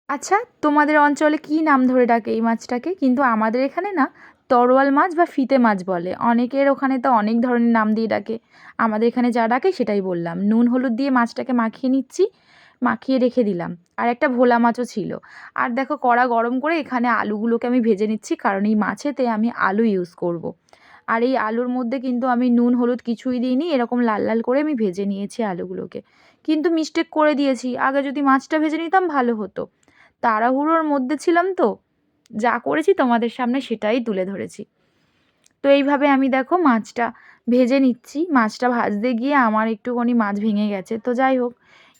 আচ্ছা, তোমাদের অঞ্চলে কী নাম ধরে ডাকে এই মাছটাকে? কিন্তু আমাদের এখানে না তরোয়াল মাছ বা ফিতে মাছ বলে। অনেকের ওখানে তো অনেক ধরনের নাম দিয়ে ডাকে। আমাদের এখানে যা ডাকে সেটাই বললাম। নুন হলুদ দিয়ে মাছটাকে মাখিয়ে নিচ্ছি, মাখিয়ে রেখে দিলাম। আর একটা ভোলা মাছও ছিল। আর দেখো কড়া গরম করে এখানে আলুগুলোকে আমি ভেজে নিচ্ছি, কারণ এই মাছেতে আমি আলু ইউজ করব। আর এই আলুর মধ্যে কিন্তু আমি নুন হলুদ কিছুই দিইনি, এরকম লাল লাল করে আমি ভেজে নিয়েছি আলুগুলোকে। কিন্তু মিস্টেক করে দিয়েছি, আগে যদি মাছটা ভেজে নিতাম ভালো হতো। তাড়াহুড়োর মধ্যে ছিলাম তো, যা করেছি তোমাদের সামনে সেটাই তুলে ধরেছি। তো এইভাবে আমি দেখো মাছটা ভেজে নিচ্ছি। মাছটা ভাজতে গিয়ে আমার একটুখানি মাছ ভেঙে গেছে, তো যাই হোক,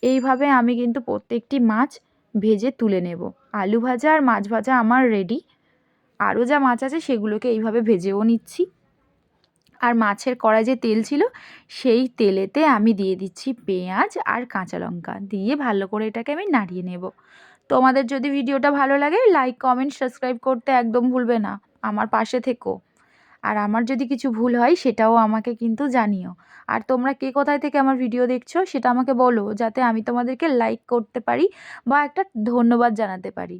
এইভাবে আমি কিন্তু প্রত্যেকটি মাছ ভেজে তুলে নেব। আলু ভাজা আর মাছ ভাজা আমার রেডি। আরও যা মাছ আছে সেগুলোকে এইভাবে ভেজেও নিচ্ছি। আর মাছের কড়াই যে তেল ছিল সেই তেলেতে আমি দিয়ে দিচ্ছি পেঁয়াজ আর কাঁচা লঙ্কা, দিয়ে ভালো করে এটাকে আমি নাড়িয়ে নেব। তোমাদের যদি ভিডিওটা ভালো লাগে লাইক কমেন্ট সাবস্ক্রাইব করতে একদম ভুলবে না, আমার পাশে থেকো। আর আমার যদি কিছু ভুল হয় সেটাও আমাকে কিন্তু জানিও। আর তোমরা কে কোথায় থেকে আমার ভিডিও দেখছো সেটা আমাকে বলো, যাতে আমি তোমাদেরকে লাইক করতে পারি বা একটা ধন্যবাদ জানাতে পারি।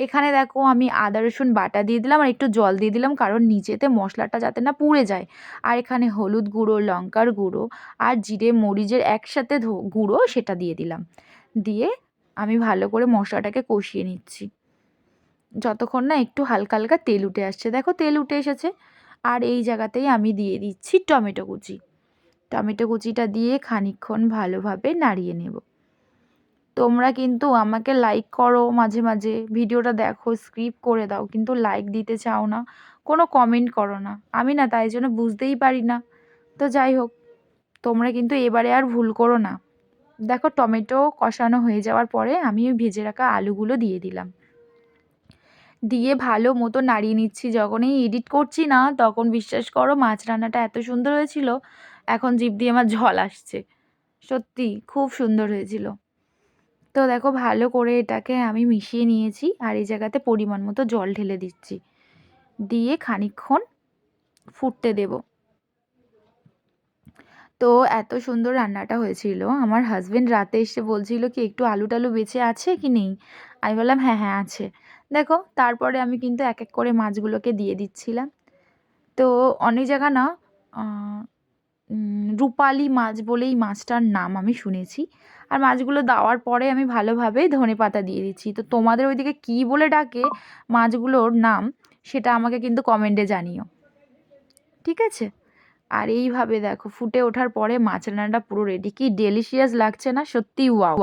এখানে দেখো আমি আদা রসুন বাটা দিয়ে দিলাম আর একটু জল দিয়ে দিলাম, কারণ নিচেতে মশলাটা যাতে না পুড়ে যায়। আর এখানে হলুদ গুঁড়ো, লঙ্কার গুঁড়ো আর জিরে মরিচের একসাথে গুঁড়ো সেটা দিয়ে দিলাম। দিয়ে আমি ভালো করে মশলাটাকে কষিয়ে নিচ্ছি, যতক্ষণ না একটু হালকা হালকা তেল উঠে আসছে। দেখো তেল উঠে এসেছে। আর এই জায়গাতেই আমি দিয়ে দিচ্ছি টমেটো কুচি। টমেটো কুচিটা দিয়ে খানিকক্ষণ ভালোভাবে নাড়িয়ে নেব। তোমরা কিন্তু আমাকে লাইক করো, মাঝে মাঝে ভিডিওটা দেখো, স্কিপ করে দাও, কিন্তু লাইক দিতে চাও না, কোনো কমেন্ট করো না। আমি না তাই জন্য বুঝতেই পারি না। তো যাই হোক, তোমরা কিন্তু এবারে আর ভুল করো না। দেখো টমেটো কষানো হয়ে যাওয়ার পরে আমি ওই ভেজে রাখা আলুগুলো দিয়ে দিলাম। দিয়ে ভালো মতো নাড়িয়ে নিচ্ছি। যখনই এডিট করছি না তখন বিশ্বাস করো মাছ রান্নাটা এত সুন্দর হয়েছিল, এখন জিভ দিয়ে আমার জল আসছে। সত্যি খুব সুন্দর হয়েছিল। তো দেখো ভালো করে এটাকে আমি মিশিয়ে নিয়েছি, আর এই জায়গাতে পরিমাণ মতো জল ঢেলে দিচ্ছি, দিয়ে খানিকক্ষণ ফুটতে দেব। তো এত সুন্দর রান্নাটা হয়েছিল, আমার হাজবেন্ড রাতে এসে বলছিল কি একটু আলু টালু বেঁচে আছে কি নেই। আমি বললাম হ্যাঁ হ্যাঁ আছে। দেখো তারপরে আমি কিন্তু এক এক করে মাছগুলোকে দিয়ে দিচ্ছিলাম। তো অনেক জায়গা না রূপালি মাছ বলেই মাছটার নাম আমি শুনেছি। আর মাছগুলো দেওয়ার পরে আমি ভালোভাবে ধনেপাতা দিয়ে দিচ্ছি। তো তোমাদের ওইদিকে কী বলে ডাকে মাছগুলোর নাম সেটা আমাকে কিন্তু কমেন্টে জানিও, ঠিক আছে? আর এইভাবে দেখো ফুটে ওঠার পরে মাছ রান্নাটা পুরো রেডি। কি ডেলিশিয়াস লাগছে না? সত্যিই ওয়াও!